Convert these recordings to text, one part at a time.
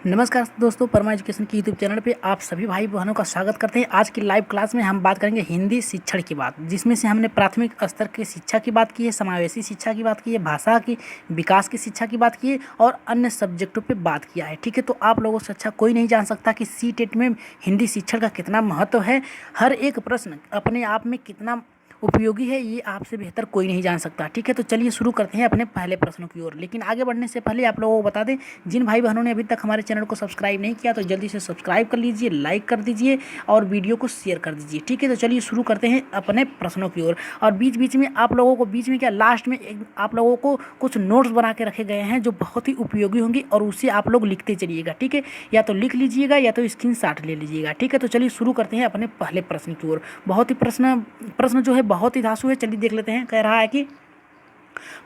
नमस्कार दोस्तों, परमा एजुकेशन की यूट्यूब चैनल पे आप सभी भाई बहनों का स्वागत करते हैं। आज की लाइव क्लास में हम बात करेंगे हिंदी शिक्षण की बात, जिसमें से हमने प्राथमिक स्तर की शिक्षा की बात की है, समावेशी शिक्षा की बात की है, भाषा की विकास की शिक्षा की बात की है और अन्य सब्जेक्टों पे बात किया है। ठीक है, तो आप लोगों से अच्छा कोई नहीं जान सकता कि सीटेट में हिंदी शिक्षण का कितना महत्व है। हर एक प्रश्न अपने आप में कितना उपयोगी है, ये आपसे बेहतर कोई नहीं जान सकता। ठीक है, तो चलिए शुरू करते हैं अपने पहले प्रश्नों की ओर। लेकिन आगे बढ़ने से पहले आप लोगों को बता दें, जिन भाई बहनों ने अभी तक हमारे चैनल को सब्सक्राइब नहीं किया तो जल्दी से सब्सक्राइब कर लीजिए, लाइक कर दीजिए और वीडियो को शेयर कर दीजिए। ठीक है, तो चलिए शुरू करते हैं अपने प्रश्नों की ओर। और बीच बीच में आप लोगों को लास्ट में आप लोगों को कुछ नोट्स बना के रखे गए हैं जो बहुत ही उपयोगी होंगी और उसे आप लोग लिखते चलिएगा। ठीक है, या तो लिख लीजिएगा या तो स्क्रीनशॉट ले लीजिएगा। ठीक है, तो चलिए शुरू करते हैं अपने पहले प्रश्न की ओर। बहुत ही प्रश्न जो है बहुत ही धांसू है। चलिए देख लेते हैं। कह रहा है कि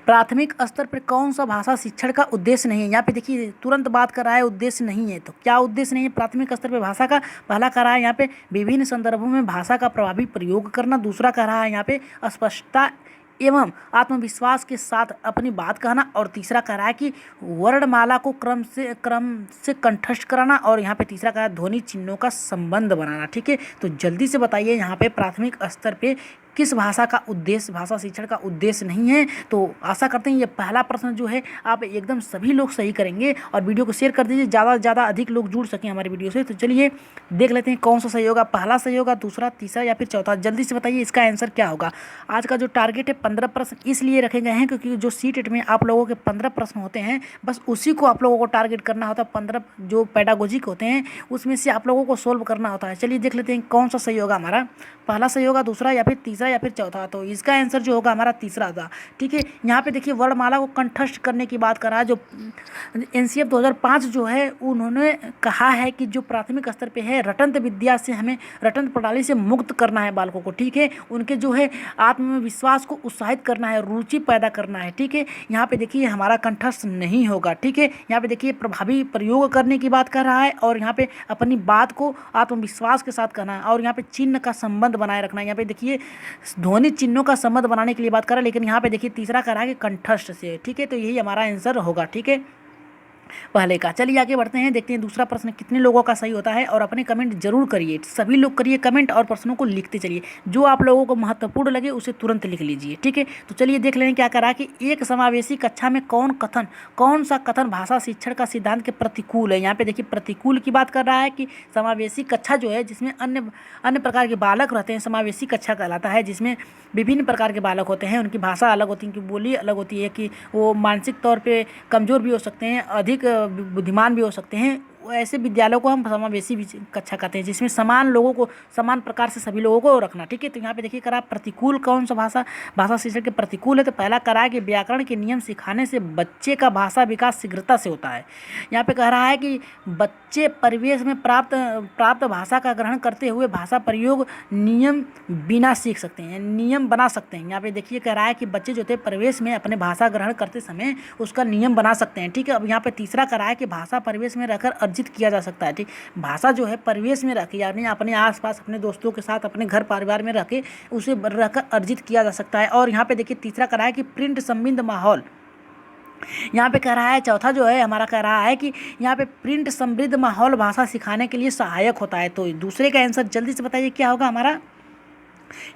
प्राथमिक स्तर पर कौन सा भाषा शिक्षण का उद्देश्य नहीं है। यहाँ पे देखिए तुरंत बात कर रहा है उद्देश्य नहीं है, तो क्या उद्देश्य नहीं है प्राथमिक स्तर पर भाषा का। पहला कह रहा है यहाँ पे विभिन्न संदर्भों में भाषा का प्रभावी प्रयोग करना। दूसरा कह रहा है यहाँ पे स्पष्टता एवं आत्मविश्वास के साथ अपनी बात कहना। और तीसरा कह रहा है कि वर्णमाला को क्रम से कंठस्थ कराना। और यहाँ पे तीसरा कह रहा है ध्वनि चिन्हों का संबंध बनाना। ठीक है, तो जल्दी से बताइए यहाँ पे प्राथमिक स्तर पे किस भाषा का उद्देश्य, भाषा शिक्षण का उद्देश्य नहीं है। तो आशा करते हैं ये पहला प्रश्न जो है आप एकदम सभी लोग सही करेंगे और वीडियो को शेयर कर दीजिए, ज़्यादा से ज़्यादा अधिक लोग जुड़ सकें हमारे वीडियो से। तो चलिए देख लेते हैं कौन सा सही होगा, पहला सही होगा, दूसरा, तीसरा या फिर चौथा। जल्दी से बताइए इसका आंसर क्या होगा। आज का जो टारगेट है 15 प्रश्न इसलिए रखे गए हैं क्योंकि जो सीटेट में आप लोगों के 15 प्रश्न होते हैं, बस उसी को आप लोगों को टारगेट करना होता है। 15 जो पेडागोजिक होते हैं उसमें से आप लोगों को सोल्व करना होता है। चलिए देख लेते हैं कौन सा सही होगा हमारा, पहला सही होगा, दूसरा या फिर तीसरा या फिर चौथा। तो इसका आंसर जो होगा हमारा तीसरा था। ठीक है, यहाँ पे देखिए वर्णमाला को कंठस्थ करने की बात कर रहा है। जो एनसीएफ 2005 जो है उन्होंने कहा है कि जो प्राथमिक स्तर पे है रटंत विद्या से हमें रटंत प्रणाली से मुक्त करना है बालकों को। ठीक है, उनके जो है आत्मविश्वास को उत्साहित करना है, रुचि पैदा करना है। ठीक है, यहाँ पे देखिए हमारा कंठस्थ नहीं होगा। ठीक है, यहाँ पे देखिए प्रभावी प्रयोग करने की बात कर रहा है और यहाँ पे अपनी बात को आत्मविश्वास के साथ कहना है और यहाँ पे चिन्ह का संबंध बनाए रखना है। यहाँ पे देखिए ध्वनि चिन्हों का संबंध बनाने के लिए बात कर रहा है, लेकिन यहाँ पे देखिए तीसरा कह रहा है कि कंठस्थ से। ठीक है, तो यही हमारा आंसर होगा। ठीक है, पहले का। चलिए आगे बढ़ते हैं, देखते हैं दूसरा प्रश्न कितने लोगों का सही होता है और अपने कमेंट जरूर करिए। सभी लोग करिए कमेंट और प्रश्नों को लिखते चलिए। जो आप लोगों को महत्वपूर्ण लगे उसे तुरंत लिख लीजिए। ठीक है, तो चलिए देख लें क्या करा कि एक समावेशी कक्षा में कौन सा कथन भाषा शिक्षण का सिद्धांत के प्रतिकूल है। यहाँ पे देखिए प्रतिकूल की बात कर रहा है कि समावेशी कक्षा जो है जिसमें अन्य प्रकार के बालक रहते हैं, समावेशी कक्षा कहलाता है, जिसमें विभिन्न प्रकार के बालक होते हैं, उनकी भाषा अलग होती है, उनकी बोली अलग होती है, कि वो मानसिक तौर पे कमज़ोर भी हो सकते हैं, अधिक बुद्धिमान भी हो सकते हैं। ऐसे विद्यालयों को हम समावेशी कक्षा कहते हैं, जिसमें समान लोगों को समान प्रकार से सभी लोगों को रखना। ठीक है, तो यहाँ पे देखिए करा प्रतिकूल कौन सा भाषा शिक्षण के प्रतिकूल है। तो पहला करा है कि व्याकरण के नियम सिखाने से बच्चे का भाषा विकास शीघ्रता से होता है। यहाँ पे कह रहा है कि बच्चे परिवेश में प्राप्त भाषा का ग्रहण करते हुए भाषा प्रयोग नियम बिना सीख सकते हैं, नियम बना सकते हैं। यहाँ पे देखिए कह रहा है कि बच्चे जो थे परिवेश में अपने भाषा ग्रहण करते समय उसका नियम बना सकते हैं। ठीक है, अब यहाँ पे तीसरा कह रहा है कि भाषा परिवेश में रहकर अर्जित किया जा सकता है। ठीक, भाषा जो है परिवेश में रह के, यानी अपने आसपास अपने दोस्तों के साथ अपने घर परिवार में रह के उसे रहकर अर्जित किया जा सकता है। और यहाँ पे देखिए तीसरा कह रहा है कि प्रिंट संबंध माहौल, यहाँ पे कह रहा है चौथा जो है हमारा कह रहा है कि यहाँ पे प्रिंट समृद्ध माहौल भाषा सिखाने के लिए सहायक होता है। तो दूसरे का आंसर जल्दी से बताइए क्या होगा हमारा।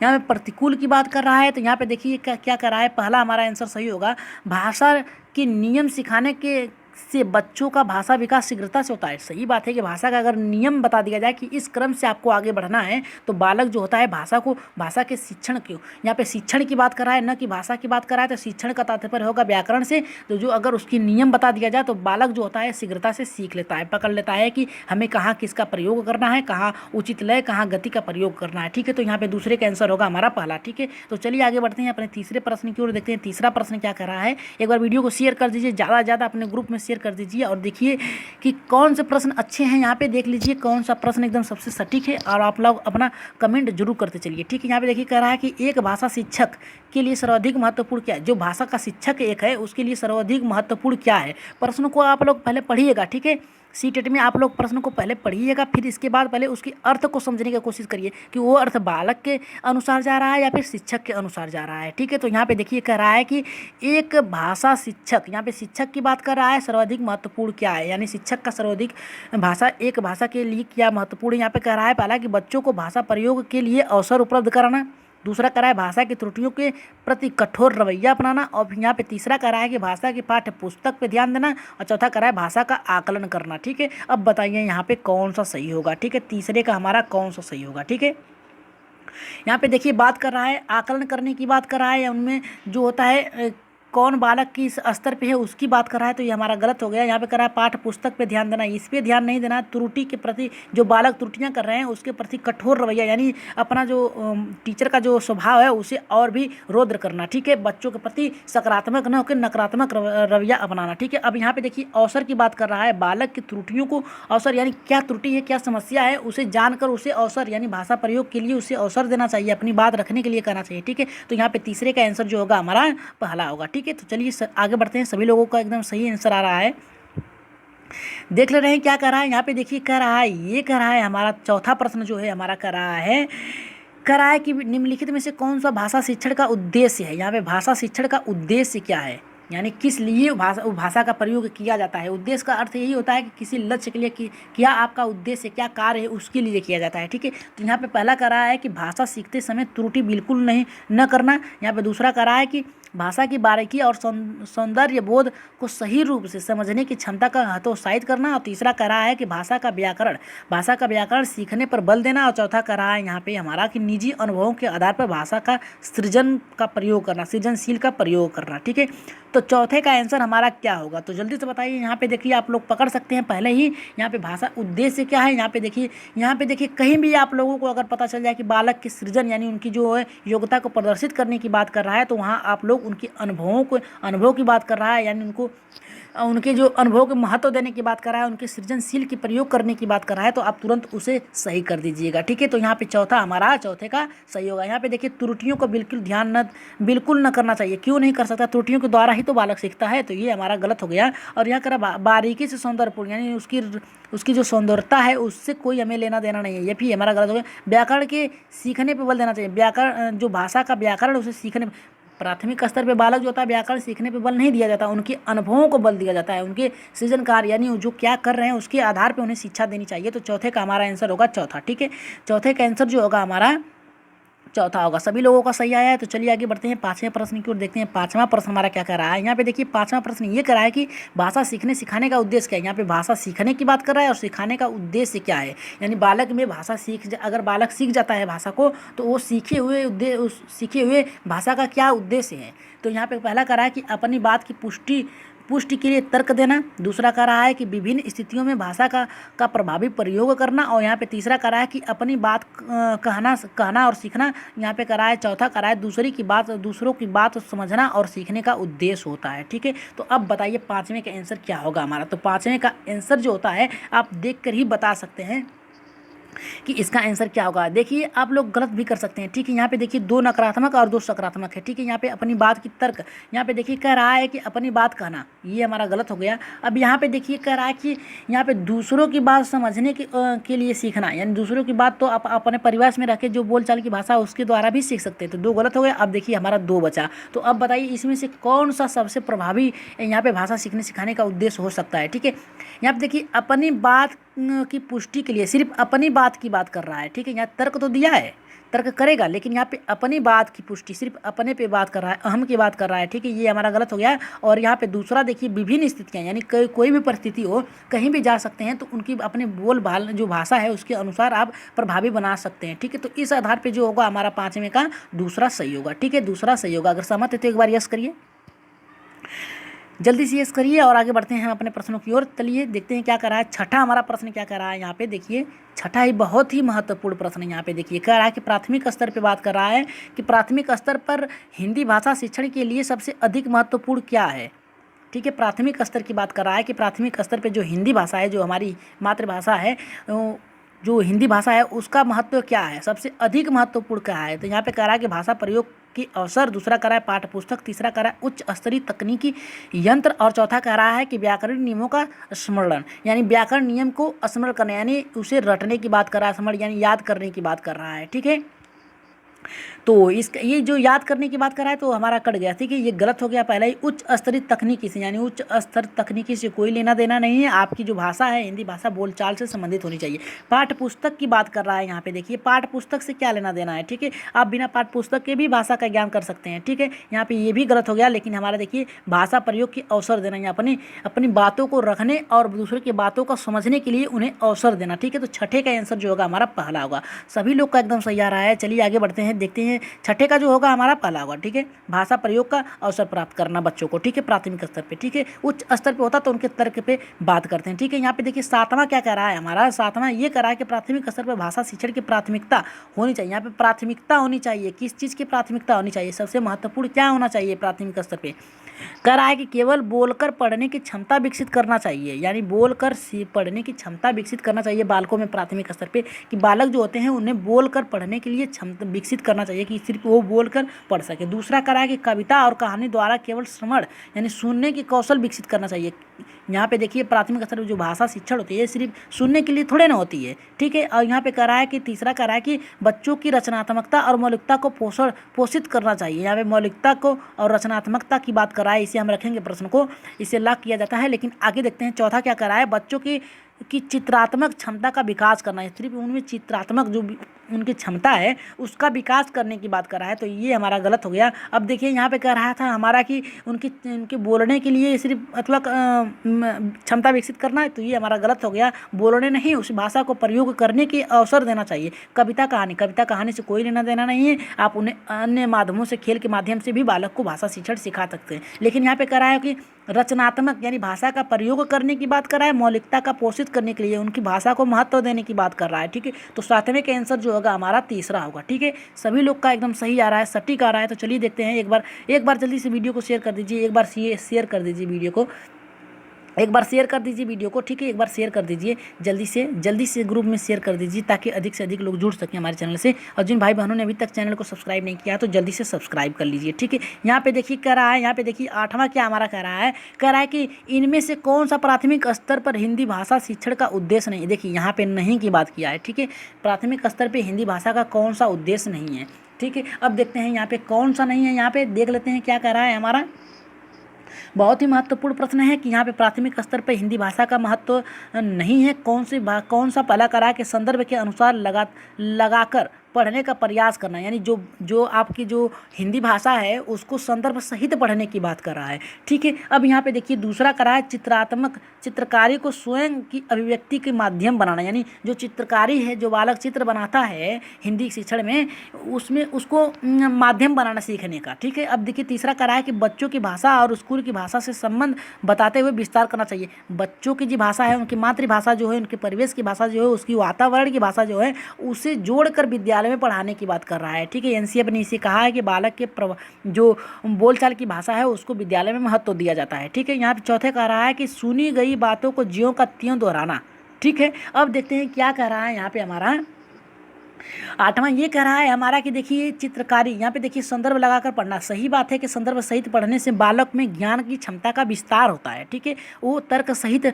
यहाँ पे प्रतिकूल की बात कर रहा है, तो यहाँ पे देखिए क्या कर रहा है, पहला हमारा आंसर सही होगा। भाषा के नियम सिखाने के से बच्चों का भाषा विकास शीघ्रता से होता है। सही बात है कि भाषा का अगर नियम बता दिया जाए कि इस क्रम से आपको आगे बढ़ना है, तो बालक जो होता है भाषा के शिक्षण क्यों, यहाँ पे शिक्षण की बात कर रहा है, न कि भाषा की बात कर रहा है। तो शिक्षण का तात्पर्य होगा व्याकरण से। तो जो अगर उसकी नियम बता दिया जाए तो बालक जो होता है शीघ्रता से सीख लेता है, पकड़ लेता है कि हमें कहाँ किसका प्रयोग करना है, कहाँ उचित लय, कहाँ गति का प्रयोग करना है। ठीक है, तो यहाँ पे दूसरे का आंसर होगा हमारा पहला। ठीक है, तो चलिए आगे बढ़ते हैं अपने तीसरे प्रश्न की ओर, देखते हैं तीसरा प्रश्न क्या कर रहा है। एक बार वीडियो को शेयर कर दीजिए, ज़्यादा से ज़्यादा अपने ग्रुप में शेयर कर दीजिए और देखिए कि कौन से प्रश्न अच्छे हैं। यहाँ पे देख लीजिए कौन सा प्रश्न एकदम सबसे सटीक है और आप लोग अपना कमेंट जरूर करते चलिए। ठीक है, यहाँ पे देखिए कह रहा है कि एक भाषा शिक्षक के लिए सर्वाधिक महत्वपूर्ण क्या है। जो भाषा का शिक्षक एक है उसके लिए सर्वाधिक महत्वपूर्ण क्या है। प्रश्न को आप लोग पहले पढ़िएगा। ठीक है, सीटेट में आप लोग प्रश्न को पहले पढ़िएगा, फिर इसके बाद पहले उसके अर्थ को समझने की कोशिश करिए कि वो अर्थ बालक के अनुसार जा रहा है या फिर शिक्षक के अनुसार जा रहा है। ठीक है, तो यहाँ पे देखिए कह रहा है कि एक भाषा शिक्षक, यहाँ पे शिक्षक की बात कर रहा है, सर्वाधिक महत्वपूर्ण क्या है, यानी शिक्षक का सर्वाधिक भाषा एक भाषा के लिए क्या महत्वपूर्ण है। यहाँ पे कह रहा है पहला कि बच्चों को भाषा प्रयोग के लिए अवसर उपलब्ध कराना, दूसरा कह रहा है भाषा की त्रुटियों के प्रति कठोर रवैया अपनाना, और यहाँ पे तीसरा कह रहा है कि भाषा की पाठ्य पुस्तक पे ध्यान देना, और चौथा कह रहा है भाषा का आकलन करना। ठीक है, अब बताइए यहाँ पे कौन सा सही होगा। ठीक है, तीसरे का हमारा कौन सा सही होगा। ठीक है, यहाँ पे देखिए बात कर रहा है आकलन करने की बात कर रहा है, उनमें जो होता है कौन बालक किस स्तर पे है उसकी बात कर रहा है, तो ये हमारा गलत हो गया। यहाँ पे कर रहा है पाठ्य पुस्तक पे ध्यान देना, इस पे ध्यान नहीं देना। त्रुटि के प्रति, जो बालक त्रुटियां कर रहे हैं उसके प्रति कठोर रवैया, यानी अपना जो टीचर का जो स्वभाव है उसे और भी रौद्र करना। ठीक है, बच्चों के प्रति सकारात्मक न होकर नकारात्मक रवैया अपनाना। ठीक है, अब यहाँ पे देखिए अवसर की बात कर रहा है, बालक की त्रुटियों को अवसर, यानी क्या त्रुटि है क्या समस्या है उसे जानकर उसे अवसर, यानी भाषा प्रयोग के लिए उसे अवसर देना चाहिए, अपनी बात रखने के लिए कहना चाहिए। ठीक है, तो यहाँ पे तीसरे का आंसर जो होगा हमारा पहला होगा। ठीक है, तो चलिए आगे बढ़ते हैं। सभी लोगों का एकदम सही आंसर आ रहा है, देख ले रहे हैं क्या कर रहा है। यहाँ पे देखिए कह रहा है, ये कह रहा है हमारा चौथा प्रश्न जो है हमारा कह रहा है कि निम्नलिखित में से कौन सा भाषा शिक्षण का उद्देश्य है। यहाँ पे भाषा शिक्षण का उद्देश्य क्या है, यानी किस लिए भाषा का प्रयोग किया जाता है। उद्देश्य का अर्थ यही होता है कि किसी लक्ष्य के लिए क्या आपका उद्देश्य क्या कार्य है उसके लिए किया जाता है। ठीक है, तो यहाँ पे पहला कह रहा है कि भाषा सीखते समय त्रुटि बिल्कुल नहीं न करना। यहाँ पे दूसरा कह रहा है कि भाषा की बारीकी और सौंदर्य बोध को सही रूप से समझने की क्षमता का हतोत्साहित करना, और तीसरा कह रहा है कि भाषा का व्याकरण सीखने पर बल देना, और चौथा कह रहा है यहाँ पे हमारा कि निजी अनुभवों के आधार पर भाषा का सृजनशील का प्रयोग करना। ठीक है, तो चौथे का आंसर हमारा क्या होगा, तो जल्दी से बताइए। यहाँ पे देखिए आप लोग पकड़ सकते हैं पहले ही, यहाँ पे भाषा उद्देश्य क्या है। यहाँ पे देखिए कहीं भी आप लोगों को अगर पता चल जाए कि बालक के सृजन यानी उनकी जो है योग्यता को प्रदर्शित करने की बात कर रहा है, तो वहाँ आप लोग उनके अनुभव की बात कर रहा है, यानी उनके जो अनुभव को महत्व देने की बात कर रहा है, उनके सृजनशील की प्रयोग करने की बात कर रहा है, तो आप तुरंत उसे सही कर दीजिएगा। ठीक है, तो यहाँ पे चौथे का सही होगा। यहाँ पे देखिए त्रुटियों को बिल्कुल न करना चाहिए। क्यों नहीं कर सकता, त्रुटियों के द्वारा ही तो बालक सीखता है, तो ये हमारा गलत हो गया। और यहाँ करा बारीकी से सौंदर्यपूर्ण, यानी उसकी जो सौंदर्यता है उससे कोई हमें लेना देना नहीं है, ये भी हमारा गलत हो गया। व्याकरण के सीखने पर बल देना चाहिए, व्याकरण जो भाषा का व्याकरण उसे सीखने, प्राथमिक स्तर पे बालक जो होता है व्याकरण सीखने पे बल नहीं दिया जाता, उनके अनुभवों को बल दिया जाता है, उनके सृजन कार्य यानी जो क्या कर रहे हैं उसके आधार पे उन्हें शिक्षा देनी चाहिए। तो चौथे का हमारा आंसर होगा चौथा। ठीक है, चौथे का आंसर जो होगा हमारा चौथा होगा। सभी लोगों का सही आया है, तो चलिए आगे बढ़ते हैं पाँचवें प्रश्न की ओर, देखते हैं पाँचवां प्रश्न हमारा क्या कर रहा है। यहाँ पे देखिए पाँचवां प्रश्न ये कर रहा है कि भाषा सीखने सिखाने का उद्देश्य क्या है। यहाँ पे भाषा सीखने की बात कर रहा है और सिखाने का उद्देश्य क्या है, यानी बालक में अगर बालक सीख जाता है भाषा को, तो वो सीखे हुए भाषा का क्या उद्देश्य है। तो यहाँ पे पहला कर रहा है कि अपनी बात की पुष्टि के लिए तर्क देना, दूसरा कह रहा है कि विभिन्न स्थितियों में भाषा का प्रभावी प्रयोग करना, और यहाँ पे तीसरा कह रहा है कि अपनी बात कहना और सीखना। यहाँ पे कह रहा है चौथा कह रहा है दूसरों की बात समझना और सीखने का उद्देश्य होता है। ठीक है, तो अब बताइए पाँचवें का आंसर क्या होगा हमारा। तो पाँचवें का आंसर जो होता है आप देख कर ही बता सकते हैं कि इसका आंसर क्या होगा। देखिए आप लोग गलत भी कर सकते हैं। ठीक है, यहाँ पे देखिए 2 नकारात्मक और 2 सकारात्मक है। ठीक है, यहाँ पे अपनी बात की तर्क, यहाँ पे देखिए कह रहा है कि अपनी बात कहना, ये हमारा गलत हो गया। अब यहाँ पे देखिए कह रहा है कि यहाँ पे दूसरों की बात समझने के लिए सीखना, यानी दूसरों की बात तो आप अपने परिवार में रह के जो बोलचाल की भाषा उसके द्वारा भी सीख सकते हैं। तो 2 गलत हो गया। अब देखिए हमारा 2 बचा, तो अब बताइए इसमें से कौन सा सबसे प्रभावी यहाँ पे भाषा सीखने सिखाने का उद्देश्य हो सकता है। ठीक है, यहाँ पे देखिए अपनी बात की पुष्टि के लिए सिर्फ अपनी बात की बात कर रहा है। ठीक है, यहाँ तर्क तो दिया है, तर्क करेगा, लेकिन यहाँ पे अपनी बात की पुष्टि सिर्फ अपने पे बात कर रहा है, अहम की बात कर रहा है। ठीक है, ये हमारा गलत हो गया। और यहाँ पे दूसरा देखिए विभिन्न स्थितियाँ, यानी कोई भी परिस्थिति हो, कहीं भी जा सकते हैं, तो उनकी अपने बोल भाल जो भाषा है उसके अनुसार आप प्रभावी बना सकते हैं। ठीक है, तो इस आधार पर जो होगा हमारा पाँचवें का दूसरा सही होगा। ठीक है, दूसरा सही होगा। अगर सहमत है तो एक बार यस करिए, जल्दी से यस करिए और आगे बढ़ते हैं हम अपने प्रश्नों की ओर। चलिए देखते हैं क्या कर रहा है। छठा हमारा प्रश्न क्या कर रहा है। यहाँ पे देखिए छठा ही बहुत ही महत्वपूर्ण प्रश्न है। यहाँ पे देखिए कह रहा है कि प्राथमिक स्तर पे बात कर रहा है कि प्राथमिक स्तर पर हिंदी भाषा शिक्षण के लिए सबसे अधिक महत्वपूर्ण क्या है। ठीक है, प्राथमिक स्तर की बात कर रहा है कि प्राथमिक स्तर पे जो हिंदी भाषा है, जो हमारी मातृभाषा है, जो हिंदी भाषा है उसका महत्व क्या है, सबसे अधिक महत्वपूर्ण क्या है। तो यहाँ पे कह रहा है कि भाषा प्रयोग के अवसर, दूसरा कह रहा है पाठ्य पुस्तक, तीसरा कह रहा है उच्च स्तरीय तकनीकी यंत्र और चौथा कह रहा है कि व्याकरण नियमों का स्मरण, यानी व्याकरण नियम को स्मरण करना, यानी उसे रटने की बात कर रहा है, स्मरण यानी याद करने की बात कर रहा है। ठीक है, तो इस ये जो याद करने की बात कर रहा है तो हमारा कट गया। ठीक है, ये गलत हो गया पहला ही। उच्च स्तरीय तकनीकी से, यानी उच्च स्तर तकनीकी से कोई लेना देना नहीं है। आपकी जो भाषा है हिंदी भाषा बोलचाल से संबंधित होनी चाहिए। पाठ्य पुस्तक की बात कर रहा है यहाँ पे, देखिए पाठ्य पुस्तक से क्या लेना देना है। ठीक है, आप बिना पाठ्य पुस्तक के भी भाषा का ज्ञान कर सकते हैं। ठीक है, यहाँ पे ये भी गलत हो गया, लेकिन हमारा देखिए भाषा प्रयोग की अवसर देना, या अपनी बातों को रखने और दूसरे की बातों को समझने के लिए उन्हें अवसर देना। ठीक है, तो छठे का आंसर जो होगा हमारा पहला होगा। सभी लोग का एकदम सही आ रहा है। चलिए आगे बढ़ते हैं, देखते हैं छठे का जो होगा हमारा पहला होगा। ठीक है, भाषा प्रयोग का अवसर प्राप्त करना बच्चों को। ठीक है, प्राथमिक स्तर पे। ठीक है, उच्च स्तर पे होता तो उनके तर्क पे बात करते हैं। ठीक है, यहाँ पे देखिए सातवां क्या कह रहा है हमारा, सातवां ये कह रहा है कि प्राथमिक स्तर पर भाषा शिक्षण की प्राथमिकता होनी चाहिए। यहाँ पे प्राथमिकता होनी चाहिए, किस चीज़ की प्राथमिकता होनी चाहिए, सबसे महत्वपूर्ण क्या होना चाहिए प्राथमिक स्तर पे, कह रहा है कि केवल बोलकर पढ़ने की क्षमता विकसित करना चाहिए, यानी बोलकर पढ़ने की क्षमता विकसित करना चाहिए बालकों में प्राथमिक स्तर पे, कि बालक जो होते हैं उन्हें बोलकर पढ़ने के लिए क्षमता विकसित करना चाहिए कि सिर्फ वो बोलकर पढ़ सके। दूसरा कह रहा है कि कविता और कहानी द्वारा केवल श्रवण यानी सुनने की कौशल विकसित करना चाहिए। यहाँ पे देखिए प्राथमिक स्तर पर जो भाषा शिक्षण होती है सिर्फ सुनने के लिए थोड़े ना होती है। ठीक है, और यहाँ पे कह रहा है कि तीसरा कह रहा है कि बच्चों की रचनात्मकता और मौलिकता को पोषित करना चाहिए। यहाँ पे मौलिकता को और रचनात्मकता की बात कर रहा है, इसे हम रखेंगे प्रश्न को, इसे लॉक किया जाता है। लेकिन आगे देखते हैं चौथा क्या कर रहा है, बच्चों की चित्रात्मक क्षमता का विकास करना है, सिर्फ उनमें चित्रात्मक जो उनकी क्षमता है उसका विकास करने की बात कर रहा है, तो ये हमारा गलत हो गया। अब देखिए यहाँ पे कह रहा था हमारा कि उनके बोलने के लिए सिर्फ मतलब क्षमता विकसित करना है, तो ये हमारा गलत हो गया। बोलने नहीं, उस भाषा को प्रयोग करने की अवसर देना चाहिए। कविता कहानी से कोई लेना देना नहीं है, आप उन्हें अन्य माध्यमों से, खेल के माध्यम से भी बालक को भाषा शिक्षण सिखा सकते हैं। लेकिन यहाँ पे कह रहा है कि रचनात्मक यानी भाषा का प्रयोग करने की बात कर रहा है, मौलिकता का पोषित करने के लिए उनकी भाषा को महत्व देने की बात कर रहा है। ठीक है, तो सातवें का आंसर जो होगा हमारा तीसरा होगा। ठीक है, सभी लोग का एकदम सही आ रहा है, सटीक आ रहा है। तो चलिए देखते हैं, एक बार जल्दी से वीडियो को शेयर कर दीजिए, एक बार शेयर कर दीजिए वीडियो को, एक बार शेयर कर दीजिए वीडियो को। ठीक है, एक बार शेयर कर दीजिए, जल्दी से ग्रुप में शेयर कर दीजिए ताकि अधिक से अधिक लोग जुड़ सकें हमारे चैनल से। और जिन भाई बहनों ने अभी तक चैनल को सब्सक्राइब नहीं किया तो जल्दी से सब्सक्राइब कर लीजिए। ठीक है, यहाँ पे देखिए कह रहा है, यहाँ पे देखिए आठवां क्या हमारा कह रहा है कि इनमें से कौन सा प्राथमिक स्तर पर हिंदी भाषा शिक्षण का उद्देश्य नहीं। देखिए यहाँ पे नहीं की बात किया है। ठीक है, प्राथमिक स्तर पर हिंदी भाषा का कौन सा उद्देश्य नहीं है। ठीक है, अब देखते हैं यहाँ पे कौन सा नहीं है, यहाँ पे देख लेते हैं क्या कह रहा है हमारा। बहुत ही महत्वपूर्ण प्रश्न है कि यहाँ पे प्राथमिक स्तर पर हिंदी भाषा का महत्व नहीं है। कौन सा पहला करा के संदर्भ के अनुसार लगाकर पढ़ने का प्रयास करना, यानी जो आपकी जो हिंदी भाषा है उसको संदर्भ सहित पढ़ने की बात कर रहा है। ठीक है, अब यहाँ पे देखिए दूसरा करा है चित्रकारी को स्वयं की अभिव्यक्ति के माध्यम बनाना, यानी जो चित्रकारी है, जो बालक चित्र बनाता है हिंदी शिक्षण में, उसमें उसको माध्यम बनाना सीखने का। ठीक है, अब देखिए तीसरा करा है कि बच्चों की भाषा और स्कूल की भाषा से संबंध बताते हुए विस्तार करना चाहिए। बच्चों की जो भाषा है, उनकी मातृभाषा जो है, उनके परिवेश की भाषा जो है, उसकी वातावरण की भाषा जो है, उसे जोड़कर विद्यालय में पढ़ाने की बात कर रहा है। ठीक है, एनसीईआरटी ने इसे कहा है कि बालक के जो बोलचाल की भाषा है उसको विद्यालय में महत्व दिया जाता है। ठीक है, यहाँ पे चौथे कह रहा है कि सुनी गई बातों को ज्यों का त्यों दोहराना। ठीक है, अब देखते हैं क्या कह रहा है यहाँ पे हमारा आठवां ये कह रहा है हमारा कि देखिए चित्रकारी, यहाँ पे देखिए संदर्भ लगाकर पढ़ना। सही बात है कि संदर्भ सहित पढ़ने से बालक में ज्ञान की क्षमता का विस्तार होता है। ठीक है, वो तर्क सहित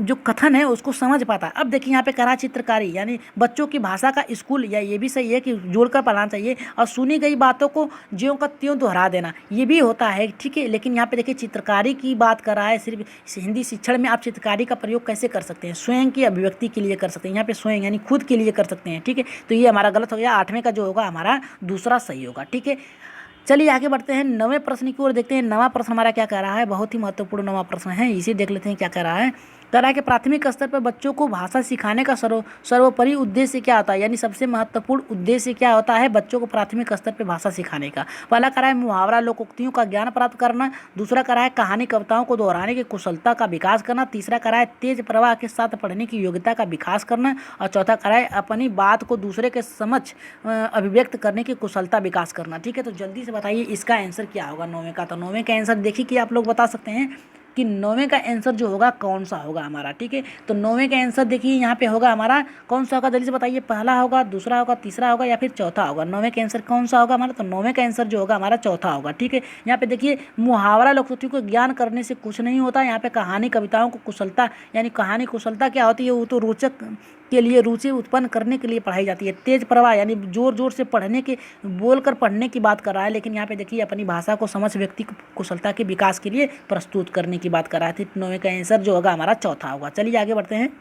जो कथन है उसको समझ पाता है। अब देखिए यहाँ पे करा चित्रकारी, यानी बच्चों की भाषा का स्कूल, या ये भी सही है कि जोड़कर पढ़ाना चाहिए, और सुनी गई बातों को ज्यों का त्यों दोहरा देना, ये भी होता है। ठीक है, लेकिन यहाँ पे देखिए चित्रकारी की बात कर रहा है। सिर्फ हिंदी शिक्षण में आप चित्रकारी का प्रयोग कैसे कर सकते हैं, स्वयं की अभिव्यक्ति के लिए कर सकते हैं, यहाँ पे स्वयं यानी खुद के लिए कर सकते हैं। ठीक है, तो ये हमारा गलत हो गया। आठवें का जो होगा हमारा दूसरा सही होगा। ठीक है, चलिए आगे बढ़ते हैं, नवे प्रश्न की ओर देखते हैं। नवा प्रश्न हमारा क्या कह रहा है, बहुत ही महत्वपूर्ण नवा प्रश्न है, इसे देख लेते हैं क्या कह रहा है। कह रहा है कि प्राथमिक स्तर पर बच्चों को भाषा सिखाने का सर्वोपरि उद्देश्य क्या होता है, यानी सबसे महत्वपूर्ण उद्देश्य क्या होता है बच्चों को प्राथमिक स्तर पर भाषा सिखाने का। पहला कह रहा है मुहावरा लोकोक्तियों का ज्ञान प्राप्त करना, दूसरा कह रहा है कहानी कविताओं को दोहराने की कुशलता का विकास करना, तीसरा कह रहा है तेज प्रवाह के साथ पढ़ने की योग्यता का विकास करना, और चौथा कह रहा है अपनी बात को दूसरे के समक्ष अभिव्यक्त करने की कुशलता विकास करना। ठीक है, तो जल्दी से बताइए इसका आंसर क्या होगा नौवें का। तो नौवें का आंसर देखिए कि आप लोग बता सकते हैं। कि 9वें का आंसर जो होगा कौन सा होगा हमारा। ठीक है, तो 9वें का आंसर देखिए यहाँ पे होगा हमारा कौन सा होगा, जल्दी से बताइए, पहला होगा, दूसरा होगा, तीसरा होगा या फिर चौथा होगा। 9वें का आंसर कौन सा होगा हमारा, तो 9वें का आंसर जो होगा हमारा चौथा होगा। ठीक है, यहाँ पे देखिए मुहावरा लोकोक्ति को ज्ञान करने से कुछ नहीं होता। यहाँ पे कहानी कविताओं को कुशलता, यानी कहानी कुशलता क्या होती है, वो तो रोचक के लिए रुचि उत्पन्न करने के लिए पढ़ाई जाती है। तेज प्रवाह यानी जोर जोर से पढ़ने के, बोलकर पढ़ने की बात कर रहा है, लेकिन यहाँ पे देखिए अपनी भाषा को समझ व्यक्ति की कुशलता के विकास के लिए प्रस्तुत करने की बात कर रहा है। 9वें का आंसर जो होगा हमारा चौथा होगा। चलिए आगे बढ़ते हैं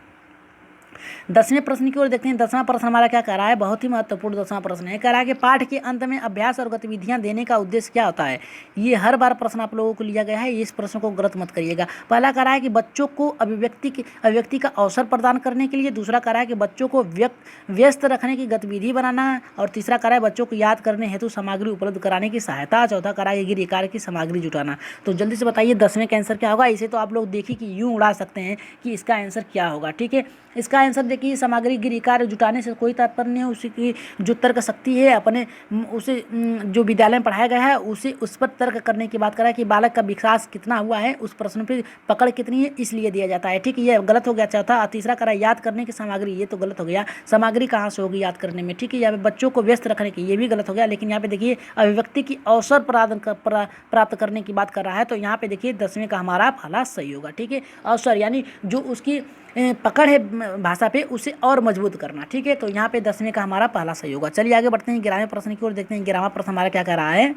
10वें प्रश्न की ओर देखते हैं। 10वां प्रश्न हमारा क्या कह रहा है, बहुत ही महत्वपूर्ण 10वां प्रश्न है। कह रहा है कि पाठ के अंत में अभ्यास और गतिविधियां देने का उद्देश्य क्या होता है। ये हर बार प्रश्न आप लोगों को लिया गया है, इस प्रश्न को गलत मत करिएगा। पहला कह रहा है कि बच्चों को अभिव्यक्ति का अवसर प्रदान करने के लिए, दूसरा कह रहा है कि बच्चों को व्यस्त रखने की गतिविधि बनाना, और तीसरा कह रहा है बच्चों को याद करने हेतु सामग्री उपलब्ध कराने की सहायता, चौथा कह रहा है गृह कार्य की सामग्री जुटाना। तो जल्दी से बताइए 10वें का आंसर क्या होगा। इसे तो आप लोग देखिए कि यूं उड़ा सकते हैं कि इसका आंसर क्या होगा। ठीक है, इसका आंसर देखिए सामग्री गृह कार्य जुटाने से कोई तात्पर्य नहीं है। उसी की जो तर्क शक्ति है अपने उसे जो विद्यालय में पढ़ाया गया है उसे उस पर तर्क करने की बात करा कि बालक का विकास कितना हुआ है, उस प्रश्न पे पकड़ कितनी है, इसलिए दिया जाता है। ठीक है, ये गलत हो गया चौथा। तीसरा करा याद करने की सामग्री, ये तो गलत हो गया। सामग्री कहाँ से होगी याद करने में। ठीक है, यहाँ पे बच्चों को व्यस्त रखने की, ये भी गलत हो गया। लेकिन यहाँ पे देखिए अभिव्यक्ति की अवसर प्राप्त करने की बात कर रहा है, तो यहाँ पे देखिए 10वें का हमारा पहला सही होगा। ठीक है, अवसर यानी जो उसकी पकड़ है भाषा पे उसे और मजबूत करना। ठीक है, तो यहाँ पे 10वें का हमारा पहला सही होगा। चलिए आगे बढ़ते हैं 11वें प्रश्न की ओर देखते हैं। 11वां प्रश्न हमारा क्या कह रहा है।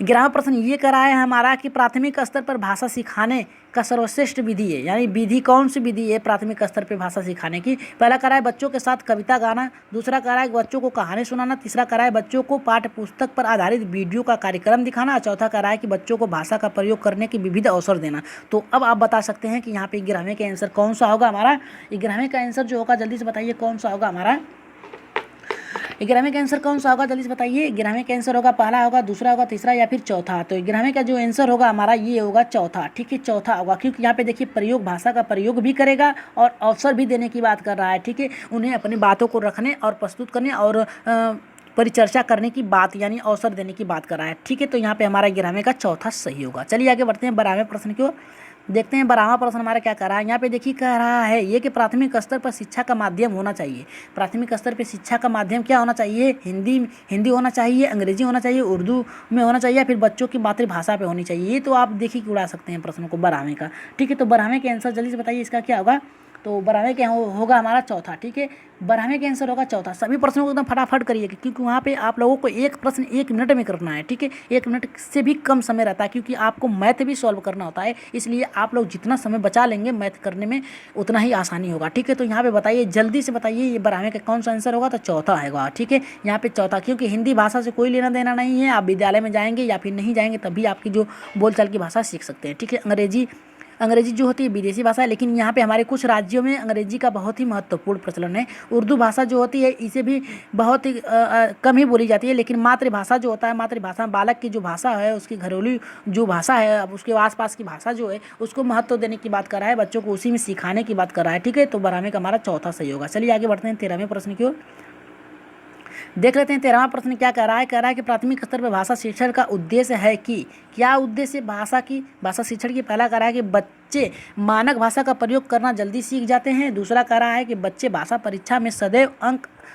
11वां प्रश्न ये कह रहा है हमारा कि प्राथमिक स्तर पर भाषा सिखाने का सर्वश्रेष्ठ विधि है, यानी विधि कौन सी विधि है प्राथमिक स्तर पर भाषा सिखाने की। पहला कह रहा है बच्चों के साथ कविता गाना, दूसरा कह रहा है बच्चों को कहानी सुनाना, तीसरा कह रहा है बच्चों को पाठ्य पुस्तक पर आधारित वीडियो का कार्यक्रम दिखाना, चौथा कह रहा है कि बच्चों को भाषा का प्रयोग करने के विविध अवसर देना। तो अब आप बता सकते हैं कि यहाँ पे 11वें का आंसर कौन सा होगा हमारा। 11वें का आंसर जो होगा जल्दी से बताइए कौन सा होगा हमारा। 11वें का आंसर कौन सा होगा जल्दी से बताइए। 11वें का आंसर होगा पहला होगा, दूसरा होगा, तीसरा या फिर चौथा। तो 11वें का जो आंसर होगा हमारा ये होगा चौथा। ठीक है, चौथा होगा, क्योंकि यहाँ पे देखिए प्रयोग, भाषा का प्रयोग भी करेगा और अवसर भी देने की बात कर रहा है। ठीक है, उन्हें अपनी बातों को रखने और प्रस्तुत करने और परिचर्चा करने की बात, यानी अवसर देने की बात कर रहा है। ठीक है, तो यहाँ पे हमारा 11वें का चौथा सही होगा। चलिए आगे बढ़ते हैं 12वें प्रश्न की ओर देखते हैं। 12वां प्रश्न हमारा क्या कह रहा है। यहाँ पे देखिए कह रहा है ये कि प्राथमिक स्तर पर शिक्षा का माध्यम होना चाहिए। प्राथमिक स्तर पर शिक्षा का माध्यम क्या होना चाहिए। हिंदी होना चाहिए, अंग्रेजी होना चाहिए, उर्दू में होना चाहिए, या फिर बच्चों की मातृभाषा पे होनी चाहिए। ये तो आप देखिए कि उड़ा सकते हैं प्रश्न को 12वें का। ठीक है, तो 12वें के आंसर जल्दी से बताइए इसका क्या होगा। तो 12वें के होगा हमारा चौथा। ठीक है, 12वें के आंसर होगा चौथा। सभी प्रश्नों को एकदम फटाफट करिएगा, क्योंकि वहाँ पे आप लोगों को एक प्रश्न 1 मिनट में करना है। ठीक है, 1 मिनट से भी कम समय रहता है, क्योंकि आपको मैथ भी सॉल्व करना होता है। इसलिए आप लोग जितना समय बचा लेंगे मैथ करने में उतना ही आसानी होगा। ठीक है, तो यहाँ पे बताइए, जल्दी से बताइए ये 12वें का कौन सा आंसर होगा। तो चौथा होगा। ठीक है, यहाँ पे चौथा, क्योंकि हिंदी भाषा से कोई लेना देना नहीं है। आप विद्यालय में जाएंगे या फिर नहीं जाएंगे तभी आपकी जो बोलचाल की भाषा सीख सकते हैं। ठीक है, अंग्रेजी जो होती है विदेशी भाषा है, लेकिन यहाँ पे हमारे कुछ राज्यों में अंग्रेजी का बहुत ही महत्वपूर्ण प्रचलन है। उर्दू भाषा जो होती है इसे भी बहुत ही कम ही बोली जाती है, लेकिन मातृभाषा जो होता है, मातृभाषा बालक की जो भाषा है, उसकी घरेलू जो भाषा है, अब उसके आसपास की भाषा जो है उसको महत्व देने की बात कर रहा है, बच्चों को उसी में सिखाने की बात कर रहा है। ठीक है, तो 12वें का हमारा चौथा सही होगा। चलिए आगे बढ़ते हैं 13वें प्रश्न की ओर देख लेते हैं। 13वां प्रश्न क्या कह रहा है। कह रहा है कि प्राथमिक स्तर पर भाषा शिक्षण का उद्देश्य है कि, क्या उद्देश्य भाषा शिक्षण की। पहला कह रहा है कि बच्चे मानक भाषा का प्रयोग करना जल्दी सीख जाते हैं, दूसरा कह रहा है कि बच्चे भाषा परीक्षा में सदैव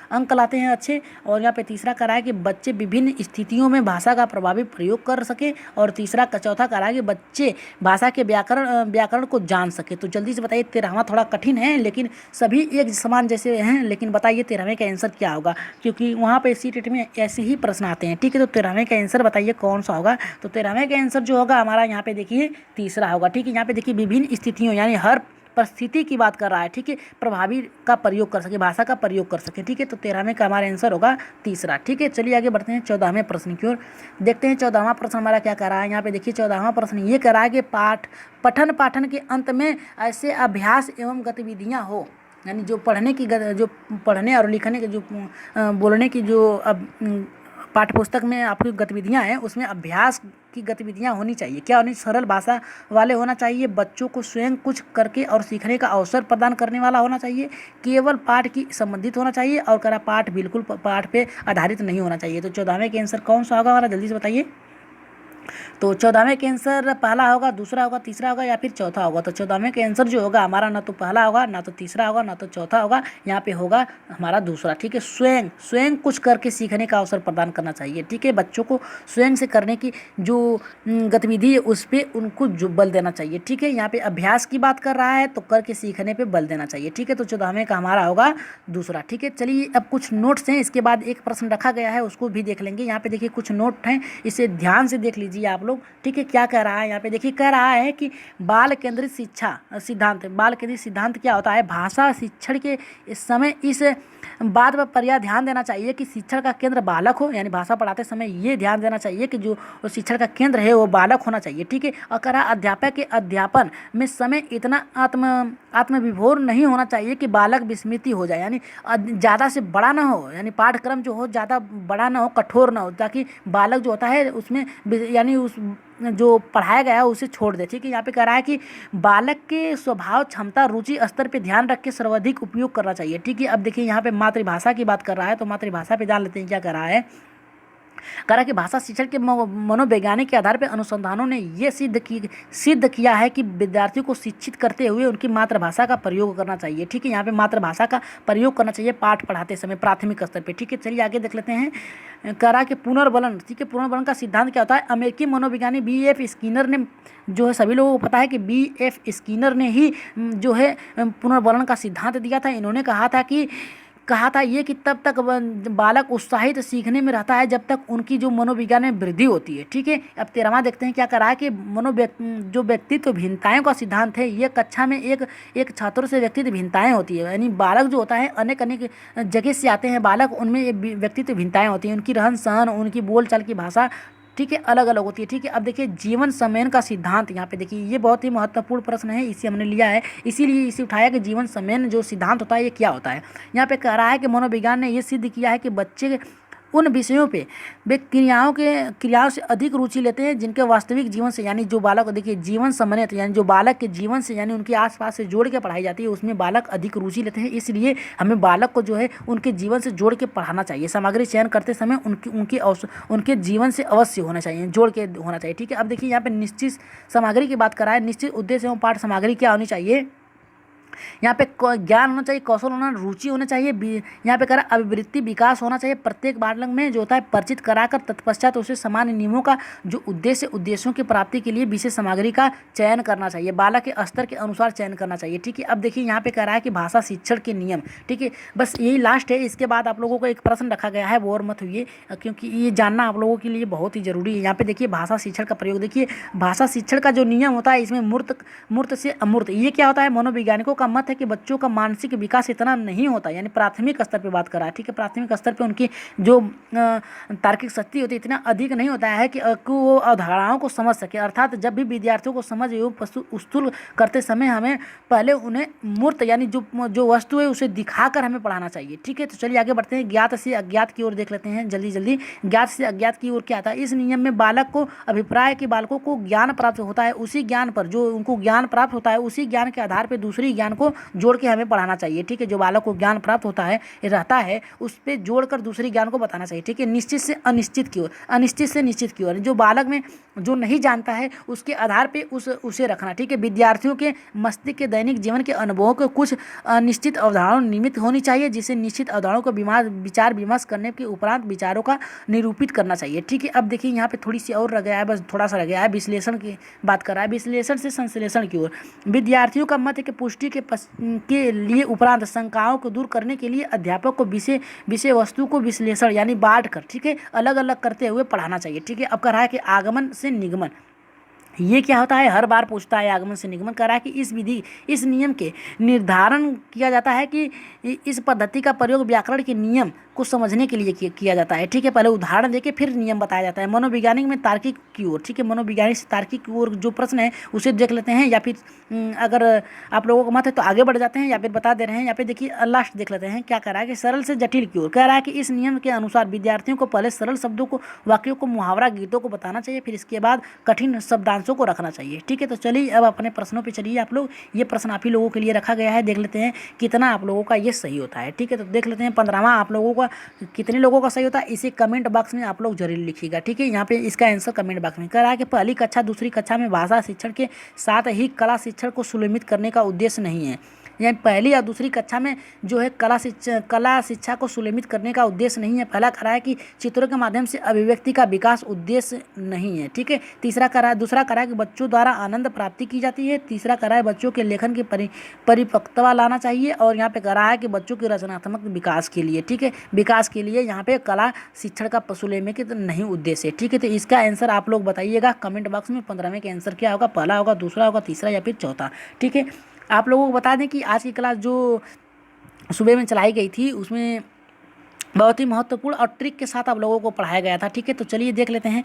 अंक लाते हैं अच्छे, और यहाँ पे तीसरा कह रहा है कि बच्चे विभिन्न स्थितियों में भाषा का प्रभावी प्रयोग कर सके, और चौथा कह रहा है कि बच्चे भाषा के व्याकरण को जान सके। तो जल्दी से बताइए, 13वां थोड़ा कठिन है लेकिन सभी एक समान जैसे हैं, लेकिन बताइए 13वें का आंसर क्या होगा, क्योंकि वहाँ पे सीटेट में ऐसे ही प्रश्न आते हैं। ठीक है, तो 13वें का आंसर बताइए कौन सा होगा। तो 13वें का आंसर जो होगा हमारा यहाँ पे देखिए तीसरा होगा। ठीक है, यहाँ पे देखिए विभिन्न स्थितियों यानी हर परिस्थिति की बात कर रहा है। ठीक है, प्रभावी का प्रयोग कर सके, भाषा का प्रयोग कर सके। ठीक है, तो 13वें का हमारा आंसर होगा तीसरा। ठीक है, चलिए आगे बढ़ते हैं 14वें प्रश्न की ओर देखते हैं। 14वां प्रश्न हमारा क्या कह रहा है। यहाँ पे देखिए 14वां प्रश्न ये कह रहा है कि पठन पाठन के अंत में ऐसे अभ्यास एवं गतिविधियाँ हो, यानी जो पढ़ने और लिखने के जो बोलने की जो पाठ्य पुस्तक में आपकी गतिविधियां हैं उसमें अभ्यास की गतिविधियां होनी चाहिए। क्या होनी, सरल भाषा वाले होना चाहिए, बच्चों को स्वयं कुछ करके और सीखने का अवसर प्रदान करने वाला होना चाहिए, केवल पाठ की संबंधित होना चाहिए, और करा पाठ बिल्कुल पाठ पे आधारित नहीं होना चाहिए। तो 14वें के आंसर कौन सा होगा हमारा, जल्दी से बताइए। तो 14वें के आंसर पहला होगा, दूसरा होगा, तीसरा होगा या फिर चौथा होगा। तो 14वें के आंसर जो होगा हमारा ना तो पहला होगा, ना तो तीसरा होगा, ना तो चौथा होगा, यहाँ पे होगा हमारा दूसरा। ठीक है, स्वयं स्वयं कुछ करके सीखने का अवसर प्रदान करना चाहिए। ठीक है, बच्चों को स्वयं से करने की जो गतिविधि है उस पर उनको जो बल देना चाहिए। ठीक है, यहाँ पे अभ्यास की बात कर रहा है तो करके सीखने पे बल देना चाहिए। ठीक है, तो 14वें का हमारा होगा दूसरा। ठीक है, चलिए अब कुछ नोट्स हैं, इसके बाद एक प्रश्न रखा गया है उसको भी देख लेंगे। यहाँ पे देखिए कुछ नोट हैं, इसे ध्यान से देख लीजिए आप लोग। ठीक है, क्या कह रहा है यहाँ पे देखिए, कह रहा है कि बाल केंद्रित शिक्षा सिद्धांत, बाल केंद्रित सिद्धांत क्या होता है, भाषा शिक्षण के इस समय इस बात पर पर्याप्त ध्यान देना चाहिए कि शिक्षण का केंद्र बालक हो, यानी भाषा पढ़ाते समय ये ध्यान देना चाहिए कि जो शिक्षण का केंद्र है वो बालक होना चाहिए। ठीक है, और कह रहा अध्यापक के अध्यापन में समय इतना आत्मविभोर नहीं होना चाहिए कि बालक विस्मृति हो जाए, यानी ज़्यादा से बड़ा ना हो, यानी पाठ्यक्रम जो हो ज़्यादा बड़ा ना हो, कठोर ना हो, ताकि बालक जो होता है उसमें यानी उस जो पढ़ाया गया है उसे छोड़ दे। ठीक है, यहाँ पे कह रहा है कि बालक के स्वभाव, क्षमता, रुचि स्तर पे ध्यान रख के सर्वाधिक उपयोग करना चाहिए। ठीक है, अब देखिए यहाँ पे मातृभाषा की बात कर रहा है तो मातृभाषा पे जान लेते हैं क्या कर रहा है। कह रहा है कि भाषा शिक्षण के मनोवैज्ञानिक के आधार पर अनुसंधानों ने ये सिद्ध किया है कि विद्यार्थियों को शिक्षित करते हुए उनकी मातृभाषा का प्रयोग करना चाहिए। ठीक है, यहाँ पे मातृभाषा का प्रयोग करना चाहिए पाठ पढ़ाते समय प्राथमिक स्तर पे। ठीक है, चलिए आगे देख लेते हैं। कह रहा है कि पुनर्बलन। ठीक है, पुनर्बलन का सिद्धांत क्या होता है, अमेरिकी मनोविज्ञानी B.F. स्किनर ने, जो है सभी लोगों को पता है कि B.F. स्किनर ने ही जो है पुनर्बलन का सिद्धांत दिया था। इन्होंने कहा था ये कि तब तक बालक उत्साहित सीखने में रहता है जब तक उनकी जो मनोविज्ञान में वृद्धि होती है। ठीक है, अब 13वां देखते हैं क्या कर रहा है कि जो व्यक्तित्व भिन्नताओं का सिद्धांत है, ये कक्षा में एक छात्र से व्यक्तित्व भिन्नताएं होती है, यानी बालक जो होता है अनेक जगह से आते हैं बालक, उनमें व्यक्तित्व भिन्नताएं होती हैं, उनकी रहन सहन, उनकी बोलचाल की भाषा, ठीक है, अलग अलग होती है। ठीक है, अब देखिए जीवन सम्मेलन का सिद्धांत, यहाँ पे देखिए ये बहुत ही महत्वपूर्ण प्रश्न है, इसे हमने लिया है, इसीलिए इसे उठाया कि जीवन सम्मेलन जो सिद्धांत होता है ये क्या होता है। यहाँ पे कह रहा है कि मनोविज्ञान ने ये सिद्ध किया है कि बच्चे उन विषयों पे वे क्रियाओं से अधिक रुचि लेते हैं जिनके वास्तविक जीवन से, यानी जो बालक, देखिए जीवन सम्बन्धित, यानी जो बालक के जीवन से, यानी उनके आसपास से जोड़ के पढ़ाई जाती है उसमें बालक अधिक रुचि लेते हैं। इसलिए हमें बालक को जो है उनके जीवन से जोड़ के पढ़ाना चाहिए। सामग्री चयन करते समय उनके जीवन से अवश्य होना चाहिए, जोड़ के होना चाहिए। ठीक है, अब देखिए यहाँ पे निश्चित सामग्री की बात कराए, निश्चित उद्देश्य एवं पाठ सामग्री क्या होनी चाहिए। यहाँ पे ज्ञान होना चाहिए, कौशल होना, रुचि होना चाहिए, यहाँ पे करा अभिवृत्ति विकास होना चाहिए। प्रत्येक बालक में जो होता है परिचित कराकर तत्पश्चात उसे सामान्य नियमों का जो उद्देश्यों की प्राप्ति के लिए विशेष सामग्री का चयन करना चाहिए, बालक के स्तर के अनुसार चयन करना चाहिए। ठीक है, अब देखिए यहाँ पे कह रहा है कि भाषा शिक्षण के नियम। ठीक है, बस यही लास्ट है, इसके बाद आप लोगों को एक प्रश्न रखा गया है, वो और मत हुई क्योंकि ये जानना आप लोगों के लिए बहुत ही जरूरी है। यहाँ पे देखिए भाषा शिक्षण का प्रयोग, देखिए भाषा शिक्षण का जो नियम होता है इसमें मूर्त से अमूर्त, ये क्या होता है, मनोवैज्ञानिकों का मत है कि बच्चों का मानसिक विकास इतना नहीं होता, यानी प्राथमिक स्तर पे बात कर रहा है। ठीक है, प्राथमिक स्तर पे उनकी जो तार्किक शक्ति होती है इतना अधिक नहीं होता है कि वो अवधारणाओं को समझ सके। अर्थात जब भी विद्यार्थियों को समझ एवं उस्तुल करते समय हमें पहले उन्हें मूर्त, यानी जो वस्तु है उसे दिखाकर हमें पढ़ाना चाहिए। ठीक है, तो चलिए आगे बढ़ते हैं, ज्ञात से अज्ञात की ओर देख लेते हैं जल्दी। ज्ञात से अज्ञात की ओर क्या आता है, इस नियम में बालक को अभिप्राय कि बालकों को ज्ञान प्राप्त होता है, उसी ज्ञान पर जो उनको ज्ञान प्राप्त होता है उसी ज्ञान के आधार पर दूसरी ज्ञान को जोड़ के हमें पढ़ाना चाहिए। ठीक है, जो बालक को ज्ञान प्राप्त होता है रहता है उस पर जोड़कर दूसरी ज्ञान को बताना चाहिए। ठीक है, निश्चित से अनिश्चित की ओर, अनिश्चित से निश्चित की ओर, जो बालक में जो नहीं जानता है उसके आधार पे उसे रखना। ठीक है, विद्यार्थियों के मस्तिष्क के दैनिक जीवन के अनुभवों को कुछ निश्चित अवधारणाओं निमित्त होनी चाहिए, जिसे निश्चित अवधारणाओं को विचार विमर्श करने के उपरांत विचारों का निरूपित करना चाहिए। ठीक है, अब देखिए यहाँ पे थोड़ी सी और रह गया है, बस थोड़ा सा रह गया है, विश्लेषण की बात कर रहा है, विश्लेषण से संश्लेषण की ओर। विद्यार्थियों का मत है कि पुष्टि के लिए उपरांत शंकाओं को दूर करने के लिए अध्यापक को विषय वस्तु को विश्लेषण यानी बांट कर, ठीक है, अलग अलग करते हुए पढ़ाना चाहिए। ठीक है, अब कह रहा है कि आगमन से निगमन, ये क्या होता है, हर बार पूछता है आगमन से निगमन। कह रहा है कि इस नियम के निर्धारण किया जाता है कि इस पद्धति का प्रयोग व्याकरण के नियम को समझने के लिए किया जाता है। ठीक है, पहले उदाहरण देके फिर नियम बताया जाता है। मनोवैज्ञानिक में तार्किक की ओर, ठीक है, मनोवैज्ञानिक से तार्किक की ओर जो प्रश्न है उसे देख लेते हैं, या फिर अगर आप लोगों को मत है तो आगे बढ़ जाते हैं, या फिर बता दे रहे हैं। या फिर देखिए लास्ट देख लेते हैं क्या कह रहा है कि सरल से जटिल की ओर। कह रहा है कि इस नियम के अनुसार विद्यार्थियों को पहले सरल शब्दों को, वाक्यों को, मुहावरा गीतों को बताना चाहिए, फिर इसके बाद कठिन शब्दांशों को रखना चाहिए। ठीक है, तो चलिए अब अपने प्रश्नों पे चलिए आप लोग। ये प्रश्न आप ही लोगों के लिए रखा गया है, देख लेते हैं कितना आप लोगों का ये सही होता है। ठीक है, तो देख लेते हैं 15वां आप लोगों का कितने लोगों का सही होता है इसे कमेंट बॉक्स में आप लोग जरूर लिखिएगा। ठीक है, यहाँ पे इसका आंसर कमेंट बॉक्स में। कह रहा है कि पहली कक्षा दूसरी कक्षा में भाषा शिक्षण के साथ ही कला शिक्षण को सुलभित करने का उद्देश्य नहीं है। यानी पहली या दूसरी कक्षा में जो है कला शिक्षा को सुलभित करने का उद्देश्य नहीं है। पहला कह रहा है कि चित्रों के माध्यम से अभिव्यक्ति का विकास उद्देश्य नहीं है। ठीक है, तीसरा कह रहा है, दूसरा कह रहा है कि बच्चों द्वारा आनंद प्राप्ति की जाती है। तीसरा कह रहा है बच्चों के लेखन की परिपक्वता लाना चाहिए। और यहाँ पे कह रहा है कि बच्चों के रचनात्मक विकास के लिए, ठीक है, विकास के लिए यहाँ पे कला शिक्षण का सुलेमे के नहीं उद्देश्य है। ठीक है, तो इसका आंसर आप लोग बताइएगा कमेंट बॉक्स में। 15वें का आंसर क्या होगा, पहला होगा, दूसरा होगा, तीसरा या फिर चौथा। ठीक है, आप लोगों को बता दें कि आज की क्लास जो सुबह में चलाई गई थी उसमें बहुत ही महत्वपूर्ण और ट्रिक के साथ आप लोगों को पढ़ाया गया था। ठीक है, तो चलिए देख लेते हैं।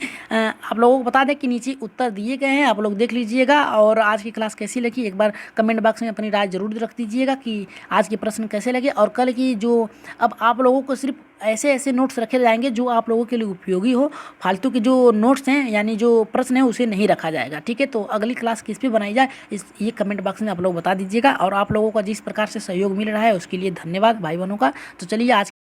आप लोगों को बता दें कि नीचे उत्तर दिए गए हैं, आप लोग देख लीजिएगा। और आज की क्लास कैसी लगी एक बार कमेंट बॉक्स में अपनी राय जरूर रख दीजिएगा कि आज के प्रश्न कैसे लगे। और कल की जो अब आप लोगों को सिर्फ ऐसे ऐसे नोट्स रखे जाएंगे जो आप लोगों के लिए उपयोगी हो। फालतू के जो नोट्स हैं यानी जो प्रश्न है उसे नहीं रखा जाएगा। ठीक है, तो अगली क्लास किस पे बनाई जाए ये कमेंट बॉक्स में आप लोग बता दीजिएगा। और आप लोगों का जिस प्रकार से सहयोग मिल रहा है उसके लिए धन्यवाद भाई बहनों का। तो चलिए आज